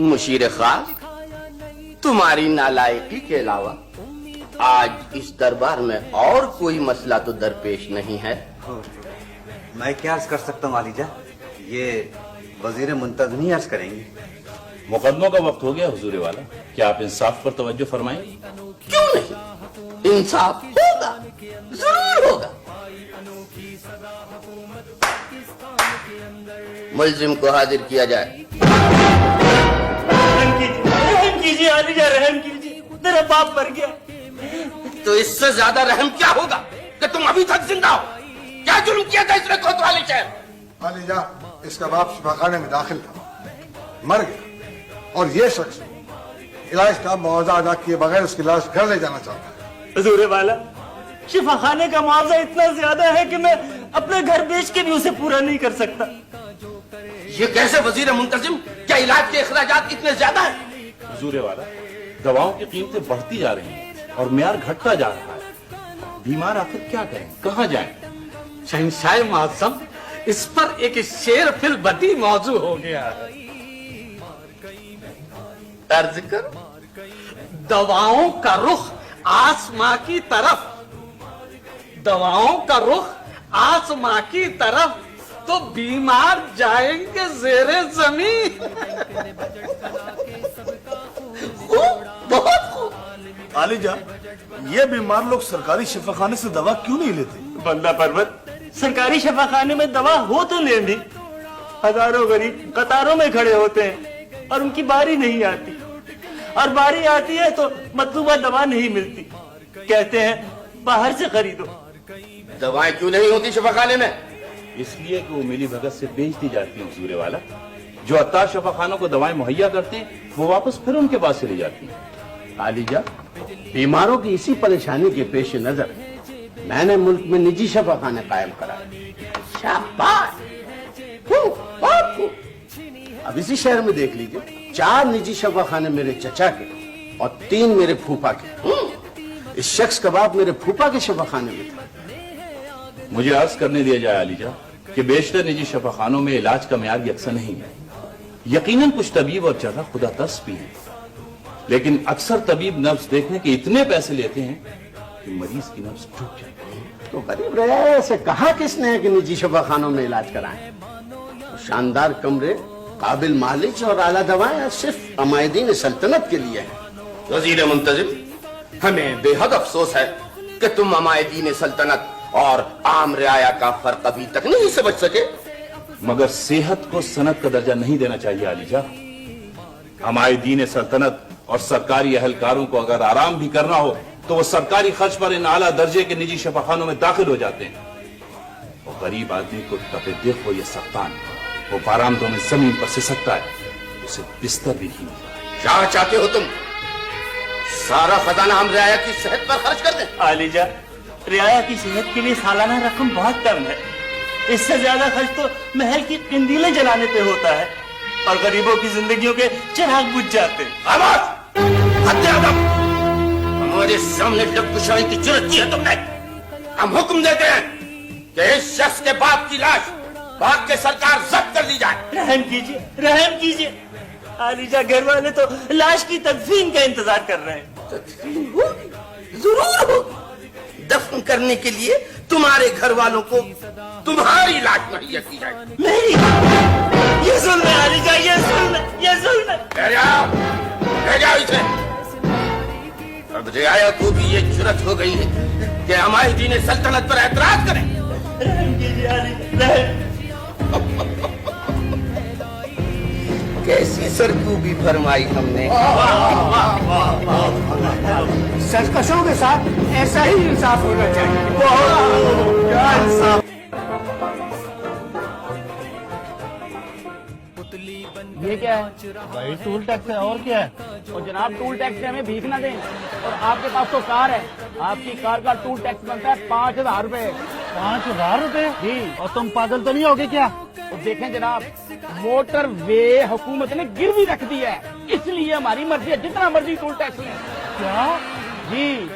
مشیر خاص، تمہاری نالائقی کے علاوہ آج اس دربار میں اور کوئی مسئلہ تو درپیش نہیں ہے؟ میں کیا عرض کر سکتا ہوں عالی جان، یہ وزیر منتظمی عرض کریں گے۔ مقدموں کا وقت ہو گیا حضور والا، کیا آپ انصاف پر توجہ فرمائیں؟ کیوں نہیں؟ انصاف ہوگا، ضرور ہوگا۔ ملزم کو حاضر کیا جائے۔ رحم کیجیے عالی جان، رحم کیجیے، میرا باپ مر گیا۔ تو اس سے زیادہ رحم کیا ہوگا کہ تم ابھی تک زندہ ہو؟ کیا جرم کیا تھا اس نے کوتوالی شہر؟ علی جان، اس کا باپ شفا خانے میں داخل تھا، مر گیا، اور یہ شخص علاج کا معاوضہ ادا کیے بغیر اس کی لاش گھر لے جانا چاہتا ہے۔ حضور والا، شفا خانے کا معاوضہ اتنا زیادہ ہے کہ میں اپنے گھر بیچ کے بھی اسے پورا نہیں کر سکتا۔ یہ کیسے وزیر منتظم؟ کیا علاج کے اخراجات اتنے زیادہ ہیں؟ حضور والا، دواؤں کی قیمتیں بڑھتی جا رہی ہیں اور معیار گھٹتا جا رہا ہے، بیمار آخر کیا کریں، کہاں جائیں؟ شہنشاہ معظم، اس پر ایک شعر فی البدیہہ موضوع ہو گیا ہے۔ عرض کر۔ دواؤں کا رخ آسماں کی طرف، دواؤں کا رخ آسماں کی طرف، تو بیمار جائیں گے زیر زمین۔ بہت خوب۔ عالی جان، یہ بیمار لوگ سرکاری شفا خانے سے دوا کیوں نہیں لیتے؟ بندہ پروت، سرکاری شفا خانے میں دوا ہو تو لیں بھی، ہزاروں غریب قطاروں میں کھڑے ہوتے ہیں اور ان کی باری نہیں آتی، اور باری آتی ہے تو مطلوبہ دوا نہیں ملتی، کہتے ہیں باہر سے خریدو۔ دوائیں کیوں نہیں ہوتی شفا خانے میں؟ اس لیے کہ وہ ملی بھگت سے بیچ دی جاتی ہیں حضور والا۔ جو عطار شفا خانوں کو دوائیں مہیا کرتے ہیں وہ واپس پھر ان کے پاس سے لے جاتی ہیں۔ عالی جان، بیماروں کی اسی پریشانی کے پیش نظر میں نے ملک میں نجی شفا خانے قائم کرائے۔ شاباش، خوب، بہت خوب۔ اب اسی شہر میں دیکھ لیجئے، 4 نجی شفا خانے میرے چچا کے اور 3 میرے پھوپھا کے۔ اس شخص کا باپ میرے پھوپھا کے شفا خانے میں تھا۔ مجھے عرض کرنے دیا جائے علی جان کہ بیشتر نجی شفا خانوں میں علاج کا معیار یکساں نہیں ہے۔ یقیناً کچھ طبیب اور جراح خدا ترس بھی ہیں، لیکن اکثر طبیب نبض دیکھنے کے اتنے پیسے لیتے ہیں کہ مریض کی نبض ٹوٹ جاتی ہے۔ تو غریب رعایا سے کہا کس نے کہ نجی شفا خانوں میں علاج کرائیں؟ شاندار کمرے، قابل مالک اور اعلیٰ دوائیں صرف عمائدین سلطنت کے لیے ہیں۔ وزیر منتظم، ہمیں بے حد افسوس ہے کہ تم عمائدین سلطنت اور عام رعایا کا فرق ابھی تک نہیں سمجھ سکے۔ مگر صحت کو صنعت کا درجہ نہیں دینا چاہیے علی جان۔ عمائدین سلطنت اور سرکاری اہلکاروں کو اگر آرام بھی کرنا ہو تو وہ سرکاری خرچ پر ان اعلیٰ درجے کے نجی شفا خانوں میں داخل ہو جاتے ہیں۔ اور غریب آدمی کو تپے دق ہو یا سختان، وہ بارآمدوں میں زمین پر سے سکتا ہے، اسے بستر بھی نہیں ملتا۔ کیا چاہتے ہو تم؟ سارا خزانہ ہم رعایا کی صحت پر خرچ کر دیں؟ عالی جان، رعایا کی صحت کے لیے سالانہ رقم بہت کم ہے، اس سے زیادہ خرچ تو محل کی قندیلیں جلانے پہ ہوتا ہے اور غریبوں کی زندگیوں کے چراغ بجھ جاتے ہیں۔ آواز! حد ادب! ہمارے سامنے ڈب کشائی کی جرت کی ہے تم نے؟ ہم حکم دیتے ہیں کہ اس شخص کے باپ کی لاش بھاگ کے سرکار ضبط کر لی جائے۔ رحم کیجیے، رحم کیجیے، عالی جان گھر والے تو لاش کی تدفین کا انتظار کر رہے ہیں۔ تدفین ہوگی، ضرور ہوگی۔ دفن کرنے کے لیے تمہارے گھر والوں کو تمہاری لاش مہیا کی جائے۔ میری؟ یہ ظلم ہے عالی جان، یہ ظلم ہے، یہ ظلم ہے۔ لے جاؤ اسے۔ اب رعایا کو بھی یہ جرت ہو گئی ہے کہ عمائدین سلطنت پر اعتراض کریں۔ رحم کیجیے عالی جان، رحم۔ کیسی سرکوبی فرمائی ہم نے۔ سرکشوں کے ساتھ ایسا ہی انصاف ہونا چاہیے۔ کیا انصاف! یہ کیا ہے بھائی؟ ٹول ٹیکس ہے، اور کیا ہے؟ اور جناب ٹول ٹیکس سے ہمیں بھیک نہ دیں، اور آپ کے پاس تو کار ہے، آپ کی کار کا ٹول ٹیکس بنتا ہے 5,000 روپے۔ 5,000 روپے؟ جی، اور تم پاگل تو نہیں ہوگے کیا؟ اور دیکھیں جناب، موٹر وے حکومت نے گروی رکھ دی ہے، اس لیے ہماری مرضی ہے جتنا مرضی ٹول ٹیکس لیں۔ کیا؟ جی،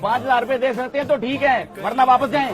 5,000 روپے دے سکتے ہیں تو ٹھیک ہے، ورنہ واپس جائیں۔